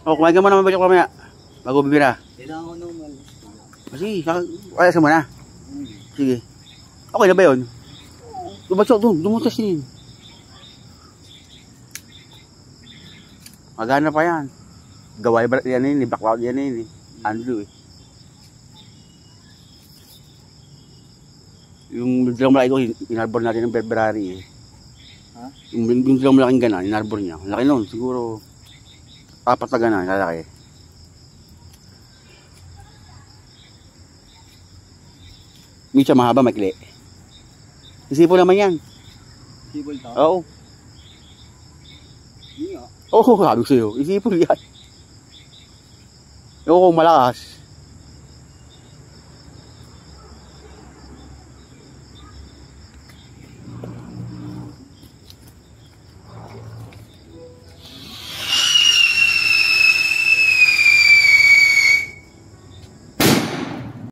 O, kumain ka muna mabalik mamaya. Bago bibira. Kailangan ko naman. Sige, kaya sa muna. Sige. Okay na ba yun? Dumutas din. Magana pa yan. Gaway ba yan eh, background yan eh. Andrew eh. Yung drum malaki ko, inarbor natin ng February eh. Ha? Yung drum malaking gana, inarbor niya. Laki nun, siguro 4 na gana, lalaki. Minsan mahaba, makli. Isipon naman yan. Sibol to? Oo. Hindi nga. Oo, sabi ko sa'yo. Isipon yan. Oo, kung malakas.